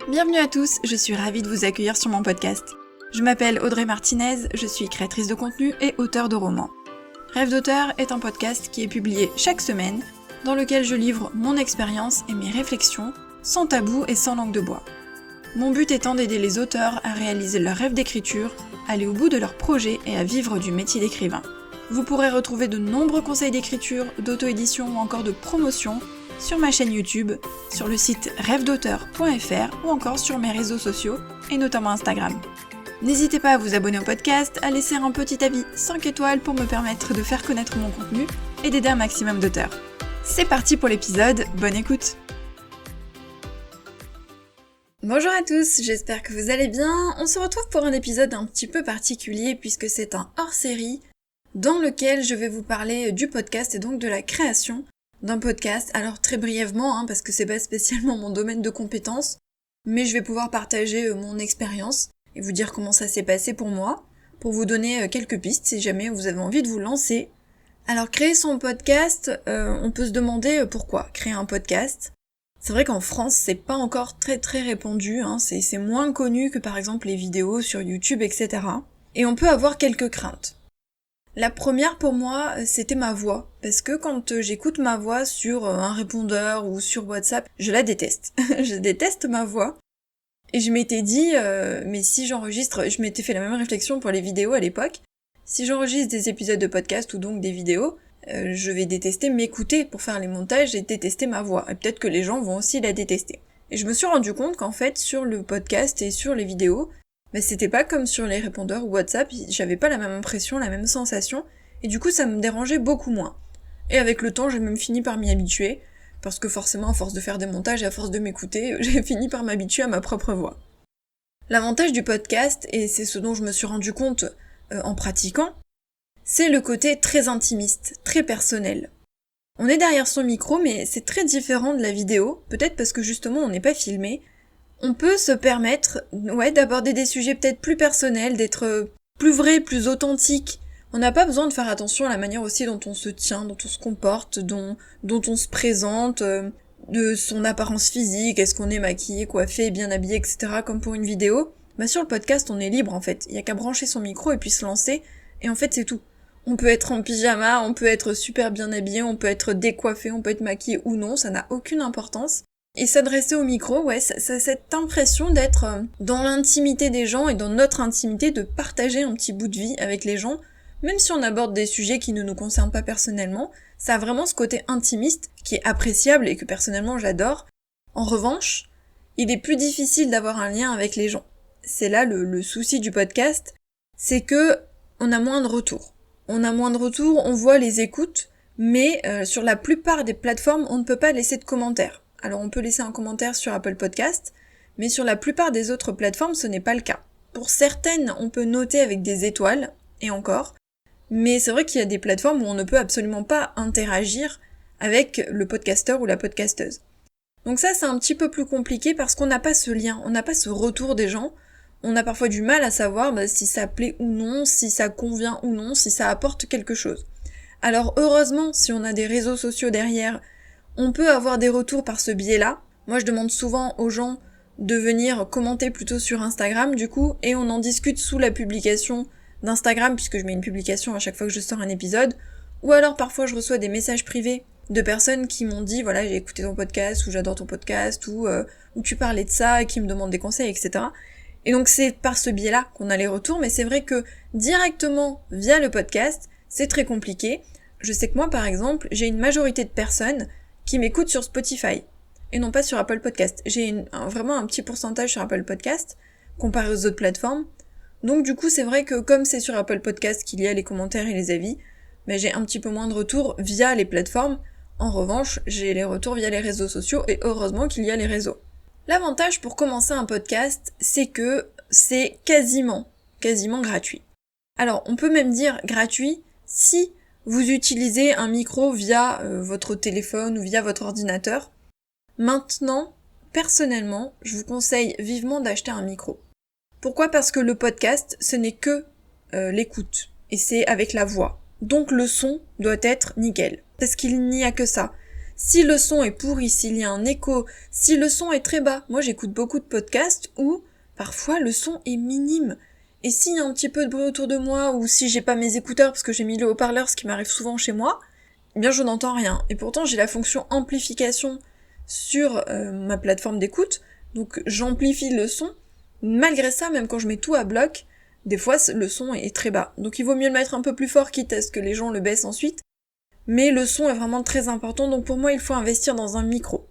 Bienvenue à tous, je suis ravie de vous accueillir sur mon podcast. Je m'appelle Audrey Martinez, je suis créatrice de contenu et auteure de romans. Rêve d'auteur est un podcast qui est publié chaque semaine, dans lequel je livre mon expérience et mes réflexions, sans tabou et sans langue de bois. Mon but étant d'aider les auteurs à réaliser leur rêve d'écriture, aller au bout de leur projet et à vivre du métier d'écrivain. Vous pourrez retrouver de nombreux conseils d'écriture, d'auto-édition ou encore de promotion sur ma chaîne YouTube, sur le site rêvedauteur.fr ou encore sur mes réseaux sociaux et notamment Instagram. N'hésitez pas à vous abonner au podcast, à laisser un petit avis 5 étoiles pour me permettre de faire connaître mon contenu et d'aider un maximum d'auteurs. C'est parti pour l'épisode, bonne écoute! Bonjour à tous, j'espère que vous allez bien. On se retrouve pour un épisode un petit peu particulier puisque c'est un hors-série dans lequel je vais vous parler du podcast et donc de la création d'un podcast. Alors très brièvement, parce que c'est pas spécialement mon domaine de compétence, mais je vais pouvoir partager mon expérience et vous dire comment ça s'est passé pour moi, pour vous donner quelques pistes si jamais vous avez envie de vous lancer. Alors créer son podcast, on peut se demander pourquoi créer un podcast. C'est vrai qu'en France, c'est pas encore très répandu, c'est moins connu que par exemple les vidéos sur YouTube, etc. Et on peut avoir quelques craintes. La première pour moi, c'était ma voix, parce que quand j'écoute ma voix sur un répondeur ou sur WhatsApp, je la déteste. Je déteste ma voix. Et je m'étais dit, mais si j'enregistre, je m'étais fait la même réflexion pour les vidéos à l'époque, si j'enregistre des épisodes de podcast ou donc des vidéos, je vais détester m'écouter pour faire les montages et détester ma voix. Et peut-être que les gens vont aussi la détester. Et je me suis rendu compte qu'en fait, sur le podcast et sur les vidéos, c'était pas comme sur les répondeurs ou WhatsApp, j'avais pas la même impression, la même sensation, et du coup ça me dérangeait beaucoup moins. Et avec le temps, j'ai même fini par m'y habituer, parce que forcément, à force de faire des montages et à force de m'écouter, j'ai fini par m'habituer à ma propre voix. L'avantage du podcast, et c'est ce dont je me suis rendu compte en pratiquant, c'est le côté très intimiste, très personnel. On est derrière son micro, mais c'est très différent de la vidéo, peut-être parce que justement on n'est pas filmé. On peut se permettre, d'aborder des sujets peut-être plus personnels, d'être plus vrai, plus authentique. On n'a pas besoin de faire attention à la manière aussi dont on se tient, dont on se comporte, dont on se présente, de son apparence physique, est-ce qu'on est maquillé, coiffé, bien habillé, etc. comme pour une vidéo. Sur le podcast, on est libre en fait. Il y a qu'à brancher son micro et puis se lancer, et en fait c'est tout. On peut être en pyjama, on peut être super bien habillé, on peut être décoiffé, on peut être maquillé ou non, ça n'a aucune importance. Et s'adresser au micro, ça a cette impression d'être dans l'intimité des gens et dans notre intimité, de partager un petit bout de vie avec les gens, même si on aborde des sujets qui ne nous concernent pas personnellement, ça a vraiment ce côté intimiste qui est appréciable et que personnellement j'adore. En revanche, il est plus difficile d'avoir un lien avec les gens. C'est là le souci du podcast, c'est que on a moins de retours. On voit les écoutes, mais sur la plupart des plateformes, on ne peut pas laisser de commentaires. Alors on peut laisser un commentaire sur Apple Podcast, mais sur la plupart des autres plateformes, ce n'est pas le cas. Pour certaines, on peut noter avec des étoiles, et encore, mais c'est vrai qu'il y a des plateformes où on ne peut absolument pas interagir avec le podcasteur ou la podcasteuse. Donc ça, c'est un petit peu plus compliqué parce qu'on n'a pas ce lien, on n'a pas ce retour des gens, on a parfois du mal à savoir si ça plaît ou non, si ça convient ou non, si ça apporte quelque chose. Alors heureusement, si on a des réseaux sociaux derrière, on peut avoir des retours par ce biais-là. Moi, je demande souvent aux gens de venir commenter plutôt sur Instagram, du coup, et on en discute sous la publication d'Instagram, puisque je mets une publication à chaque fois que je sors un épisode. Ou alors, parfois, je reçois des messages privés de personnes qui m'ont dit, voilà, j'ai écouté ton podcast, ou j'adore ton podcast, ou tu parlais de ça, et qui me demandent des conseils, etc. Et donc, c'est par ce biais-là qu'on a les retours, mais c'est vrai que directement, via le podcast, c'est très compliqué. Je sais que moi, par exemple, j'ai une majorité de personnes qui m'écoutent sur Spotify, et non pas sur Apple Podcast. J'ai vraiment un petit pourcentage sur Apple Podcast, comparé aux autres plateformes. Donc du coup, c'est vrai que comme c'est sur Apple Podcast qu'il y a les commentaires et les avis, j'ai un petit peu moins de retours via les plateformes. En revanche, j'ai les retours via les réseaux sociaux, et heureusement qu'il y a les réseaux. L'avantage pour commencer un podcast, c'est que c'est quasiment gratuit. Alors, on peut même dire gratuit si vous utilisez un micro via votre téléphone ou via votre ordinateur. Maintenant, personnellement, je vous conseille vivement d'acheter un micro. Pourquoi ? Parce que le podcast, ce n'est que l'écoute, et c'est avec la voix. Donc le son doit être nickel, parce qu'il n'y a que ça. Si le son est pourri, s'il y a un écho, si le son est très bas. Moi j'écoute beaucoup de podcasts où parfois le son est minime. Et s'il y a un petit peu de bruit autour de moi, ou si j'ai pas mes écouteurs parce que j'ai mis le haut-parleur, ce qui m'arrive souvent chez moi, eh bien je n'entends rien. Et pourtant j'ai la fonction amplification sur ma plateforme d'écoute, donc j'amplifie le son. Malgré ça, même quand je mets tout à bloc, des fois le son est très bas. Donc il vaut mieux le mettre un peu plus fort, quitte à ce que les gens le baissent ensuite. Mais le son est vraiment très important, donc pour moi il faut investir dans un micro.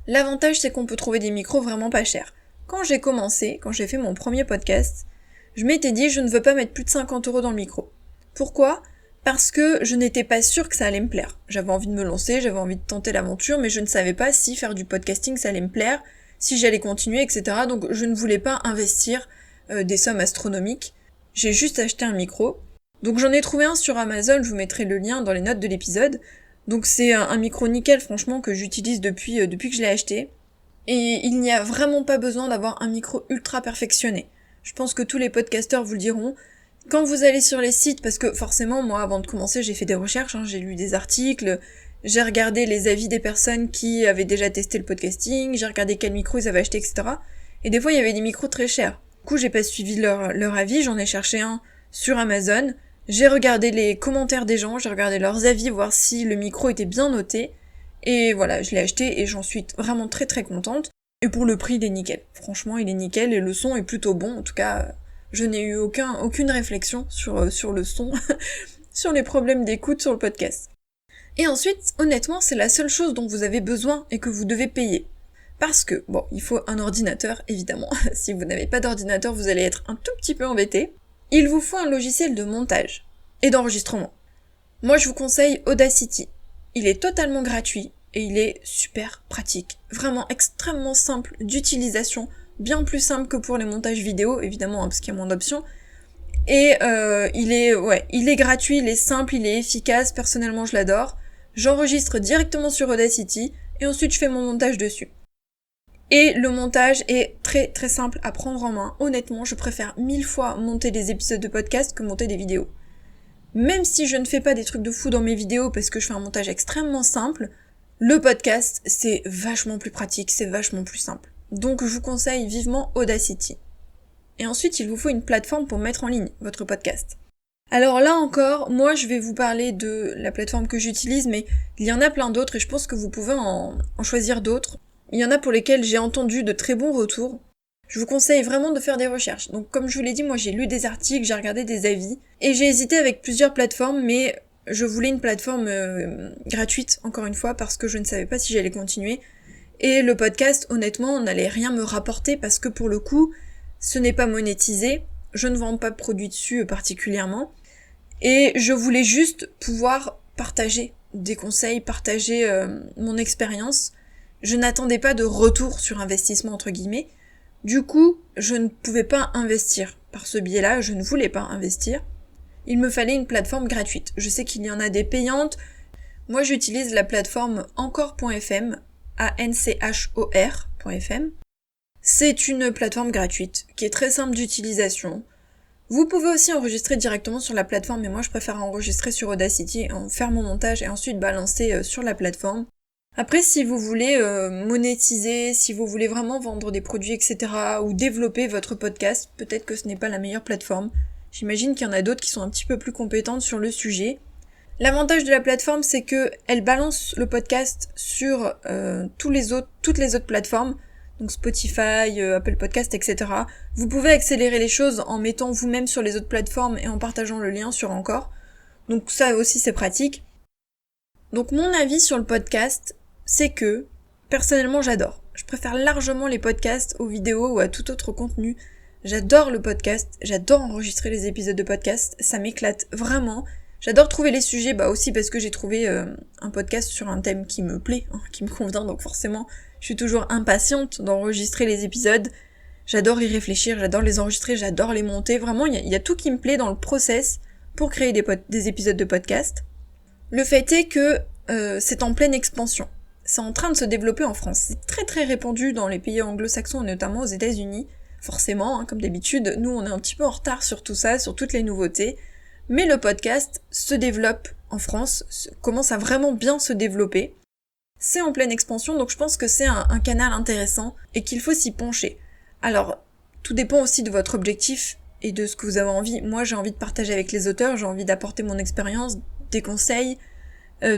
L'avantage c'est qu'on peut trouver des micros vraiment pas chers. Quand j'ai commencé, quand j'ai fait mon premier podcast, je m'étais dit je ne veux pas mettre plus de 50€ dans le micro. Pourquoi ? Parce que je n'étais pas sûre que ça allait me plaire. J'avais envie de me lancer, j'avais envie de tenter l'aventure, mais je ne savais pas si faire du podcasting ça allait me plaire, si j'allais continuer, etc. Donc je ne voulais pas investir des sommes astronomiques. J'ai juste acheté un micro. Donc j'en ai trouvé un sur Amazon, je vous mettrai le lien dans les notes de l'épisode. Donc c'est un micro nickel franchement que j'utilise depuis que je l'ai acheté. Et il n'y a vraiment pas besoin d'avoir un micro ultra perfectionné. Je pense que tous les podcasteurs vous le diront. Quand vous allez sur les sites, parce que forcément moi avant de commencer j'ai fait des recherches, j'ai lu des articles, j'ai regardé les avis des personnes qui avaient déjà testé le podcasting, j'ai regardé quel micro ils avaient acheté, etc. Et des fois il y avait des micros très chers. Du coup j'ai pas suivi leur avis, j'en ai cherché un sur Amazon. J'ai regardé les commentaires des gens, j'ai regardé leurs avis, voir si le micro était bien noté. Et voilà, je l'ai acheté et j'en suis vraiment très très contente. Et pour le prix, il est nickel. Franchement, il est nickel et le son est plutôt bon. En tout cas, je n'ai eu aucune réflexion sur le son, sur les problèmes d'écoute sur le podcast. Et ensuite, honnêtement, c'est la seule chose dont vous avez besoin et que vous devez payer. Parce que, bon, il faut un ordinateur, évidemment. Si vous n'avez pas d'ordinateur, vous allez être un tout petit peu embêté. Il vous faut un logiciel de montage et d'enregistrement. Moi, je vous conseille Audacity. Il est totalement gratuit et il est super pratique. Vraiment extrêmement simple d'utilisation, bien plus simple que pour les montages vidéo, évidemment, parce qu'il y a moins d'options. Et il est gratuit, il est simple, il est efficace, personnellement je l'adore. J'enregistre directement sur Audacity et ensuite je fais mon montage dessus. Et le montage est très très simple à prendre en main. Honnêtement, je préfère 1000 fois monter des épisodes de podcast que monter des vidéos. Même si je ne fais pas des trucs de fou dans mes vidéos parce que je fais un montage extrêmement simple, le podcast c'est vachement plus pratique, c'est vachement plus simple. Donc je vous conseille vivement Audacity. Et ensuite, il vous faut une plateforme pour mettre en ligne votre podcast. Alors là encore, moi je vais vous parler de la plateforme que j'utilise, mais il y en a plein d'autres et je pense que vous pouvez en choisir d'autres. Il y en a pour lesquels j'ai entendu de très bons retours. Je vous conseille vraiment de faire des recherches. Donc comme je vous l'ai dit, moi j'ai lu des articles, j'ai regardé des avis, et j'ai hésité avec plusieurs plateformes, mais je voulais une plateforme gratuite, encore une fois, parce que je ne savais pas si j'allais continuer. Et le podcast, honnêtement, n'allait rien me rapporter, parce que pour le coup, ce n'est pas monétisé, je ne vends pas de produits dessus particulièrement, et je voulais juste pouvoir partager des conseils, partager mon expérience. Je n'attendais pas de retour sur investissement entre guillemets. Du coup, je ne pouvais pas investir. Par ce biais-là, je ne voulais pas investir. Il me fallait une plateforme gratuite. Je sais qu'il y en a des payantes. Moi, j'utilise la plateforme encore.fm, anchor.fm. C'est une plateforme gratuite qui est très simple d'utilisation. Vous pouvez aussi enregistrer directement sur la plateforme, mais moi je préfère enregistrer sur Audacity, faire mon montage et ensuite balancer sur la plateforme. Après, si vous voulez monétiser, si vous voulez vraiment vendre des produits, etc., ou développer votre podcast, peut-être que ce n'est pas la meilleure plateforme. J'imagine qu'il y en a d'autres qui sont un petit peu plus compétentes sur le sujet. L'avantage de la plateforme, c'est que elle balance le podcast sur toutes les autres plateformes, donc Spotify, Apple Podcast, etc. Vous pouvez accélérer les choses en mettant vous-même sur les autres plateformes et en partageant le lien sur Encore. Donc ça aussi c'est pratique. Donc mon avis sur le podcast, c'est que, personnellement j'adore. Je préfère largement les podcasts aux vidéos ou à tout autre contenu. J'adore le podcast, j'adore enregistrer les épisodes de podcast, ça m'éclate vraiment. J'adore trouver les sujets, aussi parce que j'ai trouvé un podcast sur un thème qui me plaît, qui me convient, donc forcément je suis toujours impatiente d'enregistrer les épisodes. J'adore y réfléchir, j'adore les enregistrer, j'adore les monter. Vraiment, il y a tout qui me plaît dans le process pour créer des épisodes de podcast. Le fait est que c'est en pleine expansion. C'est en train de se développer en France. C'est très très répandu dans les pays anglo-saxons, notamment aux États-Unis. Forcément, comme d'habitude, nous on est un petit peu en retard sur tout ça, sur toutes les nouveautés. Mais le podcast se développe en France, commence à vraiment bien se développer. c'est en pleine expansion, donc je pense que c'est un canal intéressant et qu'il faut s'y pencher. Alors, tout dépend aussi de votre objectif et de ce que vous avez envie. Moi, j'ai envie de partager avec les auteurs, j'ai envie d'apporter mon expérience, des conseils,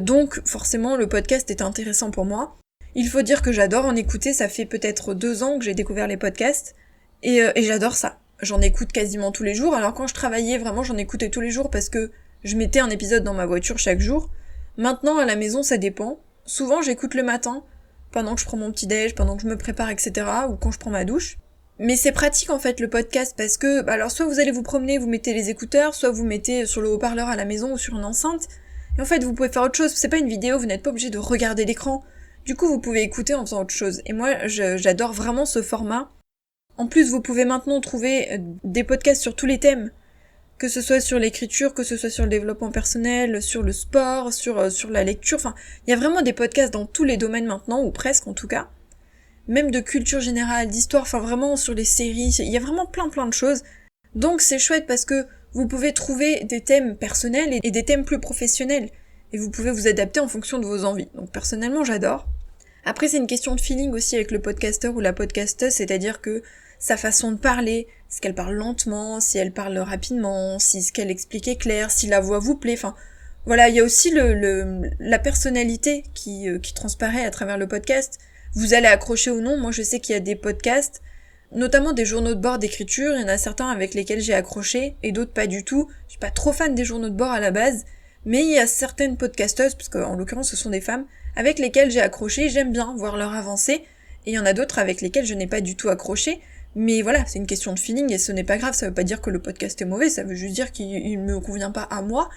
donc forcément le podcast est intéressant pour moi. Il faut dire que j'adore en écouter, ça fait peut-être 2 ans que j'ai découvert les podcasts, et j'adore ça. J'en écoute quasiment tous les jours, alors quand je travaillais vraiment j'en écoutais tous les jours parce que je mettais un épisode dans ma voiture chaque jour. Maintenant à la maison ça dépend. Souvent j'écoute le matin, pendant que je prends mon petit déj, pendant que je me prépare, etc. ou quand je prends ma douche. Mais c'est pratique en fait le podcast parce que, alors soit vous allez vous promener, vous mettez les écouteurs, soit vous mettez sur le haut-parleur à la maison ou sur une enceinte, et en fait vous pouvez faire autre chose, c'est pas une vidéo, vous n'êtes pas obligé de regarder l'écran, du coup vous pouvez écouter en faisant autre chose. Et moi j'adore vraiment ce format. En plus vous pouvez maintenant trouver des podcasts sur tous les thèmes, que ce soit sur l'écriture, que ce soit sur le développement personnel, sur le sport, sur la lecture, enfin il y a vraiment des podcasts dans tous les domaines maintenant, ou presque en tout cas. Même de culture générale, d'histoire, enfin vraiment sur les séries, il y a vraiment plein de choses. Donc c'est chouette parce que vous pouvez trouver des thèmes personnels et des thèmes plus professionnels. Et vous pouvez vous adapter en fonction de vos envies. Donc personnellement j'adore. Après c'est une question de feeling aussi avec le podcasteur ou la podcasteuse, c'est-à-dire que sa façon de parler, est-ce qu'elle parle lentement, si elle parle rapidement, si ce qu'elle explique est clair, si la voix vous plaît, enfin voilà, il y a aussi la personnalité qui transparaît à travers le podcast. Vous allez accrocher ou non, moi je sais qu'il y a des podcasts, notamment des journaux de bord d'écriture, il y en a certains avec lesquels j'ai accroché, et d'autres pas du tout. Je suis pas trop fan des journaux de bord à la base, mais il y a certaines podcasteuses, parce qu'en l'occurrence ce sont des femmes, avec lesquelles j'ai accroché, j'aime bien voir leur avancée, et il y en a d'autres avec lesquelles je n'ai pas du tout accroché, mais voilà, c'est une question de feeling, et ce n'est pas grave, ça veut pas dire que le podcast est mauvais, ça veut juste dire qu'il me convient pas à moi,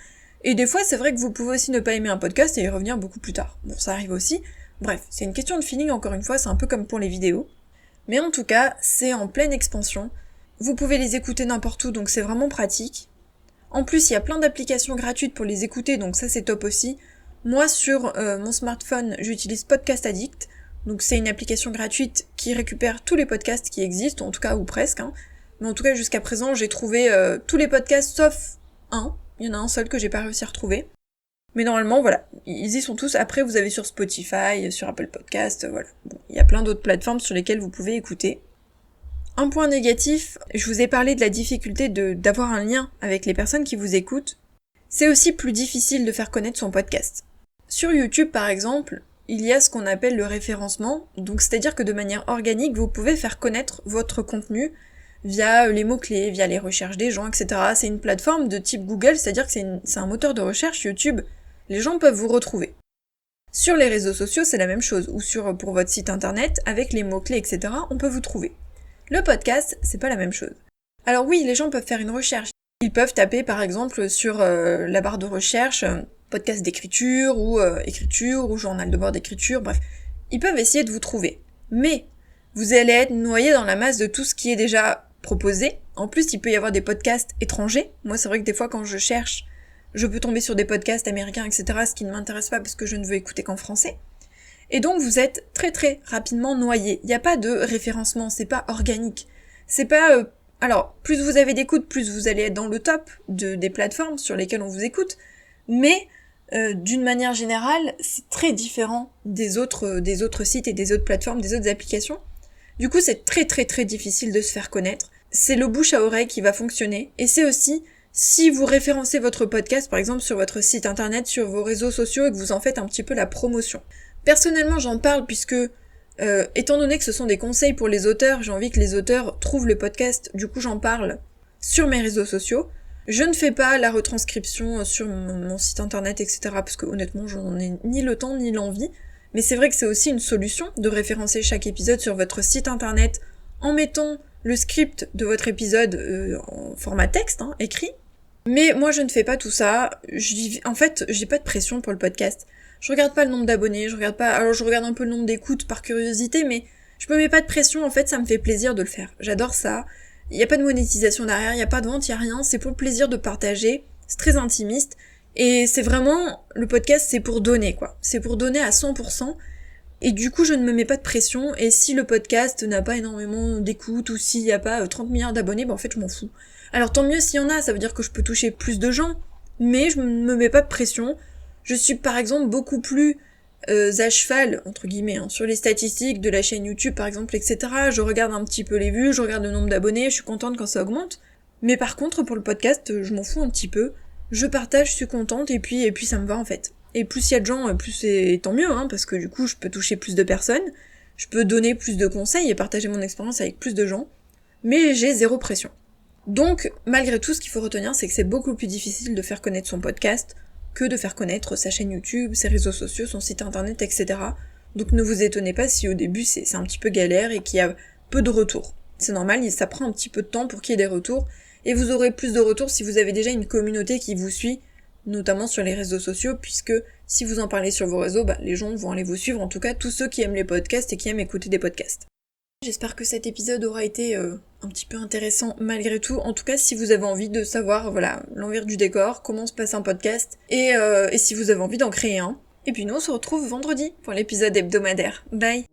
et des fois c'est vrai que vous pouvez aussi ne pas aimer un podcast et y revenir beaucoup plus tard. Bon, ça arrive aussi. Bref, c'est une question de feeling encore une fois, c'est un peu comme pour les vidéos. Mais en tout cas, c'est en pleine expansion. Vous pouvez les écouter n'importe où, donc c'est vraiment pratique. En plus, il y a plein d'applications gratuites pour les écouter, donc ça c'est top aussi. Moi, sur mon smartphone, j'utilise Podcast Addict. Donc c'est une application gratuite qui récupère tous les podcasts qui existent, en tout cas, ou presque. Hein. Mais en tout cas, jusqu'à présent, j'ai trouvé tous les podcasts sauf un. Il y en a un seul que j'ai pas réussi à retrouver. Mais normalement, voilà, ils y sont tous. Après, vous avez sur Spotify, sur Apple Podcast, voilà. Bon, il y a plein d'autres plateformes sur lesquelles vous pouvez écouter. Un point négatif, je vous ai parlé de la difficulté d'avoir un lien avec les personnes qui vous écoutent. C'est aussi plus difficile de faire connaître son podcast. Sur YouTube, par exemple, il y a ce qu'on appelle le référencement. Donc, c'est-à-dire que de manière organique, vous pouvez faire connaître votre contenu via les mots-clés, via les recherches des gens, etc. C'est une plateforme de type Google, c'est-à-dire que c'est un moteur de recherche YouTube. Les gens peuvent vous retrouver. Sur les réseaux sociaux, c'est la même chose, ou pour votre site internet, avec les mots-clés, etc., on peut vous trouver. Le podcast, c'est pas la même chose. Alors oui, les gens peuvent faire une recherche. Ils peuvent taper, par exemple, sur la barre de recherche, podcast d'écriture, ou journal de bord d'écriture, bref. Ils peuvent essayer de vous trouver. Mais, vous allez être noyé dans la masse de tout ce qui est déjà proposé. En plus, il peut y avoir des podcasts étrangers. Moi, c'est vrai que des fois, quand je cherche, je peux tomber sur des podcasts américains, etc., ce qui ne m'intéresse pas parce que je ne veux écouter qu'en français. Et donc vous êtes très très rapidement noyé. Il n'y a pas de référencement, c'est pas organique. C'est pas... Alors, plus vous avez d'écoute, plus vous allez être dans le top des plateformes sur lesquelles on vous écoute, mais d'une manière générale, c'est très différent des autres sites et des autres plateformes, des autres applications. Du coup, c'est très très très difficile de se faire connaître. C'est le bouche à oreille qui va fonctionner, et c'est aussi... Si vous référencez votre podcast, par exemple, sur votre site internet, sur vos réseaux sociaux, et que vous en faites un petit peu la promotion. Personnellement, j'en parle puisque, étant donné que ce sont des conseils pour les auteurs, j'ai envie que les auteurs trouvent le podcast, du coup j'en parle sur mes réseaux sociaux. Je ne fais pas la retranscription sur mon site internet, etc., parce que honnêtement, j'en ai ni le temps ni l'envie. Mais c'est vrai que c'est aussi une solution de référencer chaque épisode sur votre site internet en mettant le script de votre épisode en format texte, hein, écrit. Mais moi je ne fais pas tout ça, en fait j'ai pas de pression pour le podcast. Je regarde pas le nombre d'abonnés, je regarde un peu le nombre d'écoutes par curiosité, mais je me mets pas de pression, en fait ça me fait plaisir de le faire. J'adore ça, il y a pas de monétisation derrière, il y a pas de vente, il y a rien, c'est pour le plaisir de partager, c'est très intimiste, et c'est vraiment, le podcast c'est pour donner quoi, c'est pour donner à 100%, et du coup je ne me mets pas de pression, et si le podcast n'a pas énormément d'écoutes, ou s'il y a pas 30 milliards d'abonnés, en fait je m'en fous. Alors tant mieux s'il y en a, ça veut dire que je peux toucher plus de gens, mais je me mets pas de pression. Je suis par exemple beaucoup plus à cheval, entre guillemets, sur les statistiques de la chaîne YouTube par exemple, etc. Je regarde un petit peu les vues, je regarde le nombre d'abonnés, je suis contente quand ça augmente. Mais par contre, pour le podcast, je m'en fous un petit peu. Je partage, je suis contente, et puis ça me va en fait. Et plus il y a de gens, plus c'est tant mieux, parce que du coup je peux toucher plus de personnes, je peux donner plus de conseils et partager mon expérience avec plus de gens, mais j'ai zéro pression. Donc, malgré tout, ce qu'il faut retenir, c'est que c'est beaucoup plus difficile de faire connaître son podcast que de faire connaître sa chaîne YouTube, ses réseaux sociaux, son site internet, etc. Donc ne vous étonnez pas si au début c'est un petit peu galère et qu'il y a peu de retours. C'est normal, ça prend un petit peu de temps pour qu'il y ait des retours, et vous aurez plus de retours si vous avez déjà une communauté qui vous suit, notamment sur les réseaux sociaux, puisque si vous en parlez sur vos réseaux, les gens vont aller vous suivre, en tout cas tous ceux qui aiment les podcasts et qui aiment écouter des podcasts. J'espère que cet épisode aura été un petit peu intéressant malgré tout. En tout cas, si vous avez envie de savoir, l'envers du décor, comment se passe un podcast, et si vous avez envie d'en créer un. Et puis nous, on se retrouve vendredi pour l'épisode hebdomadaire. Bye!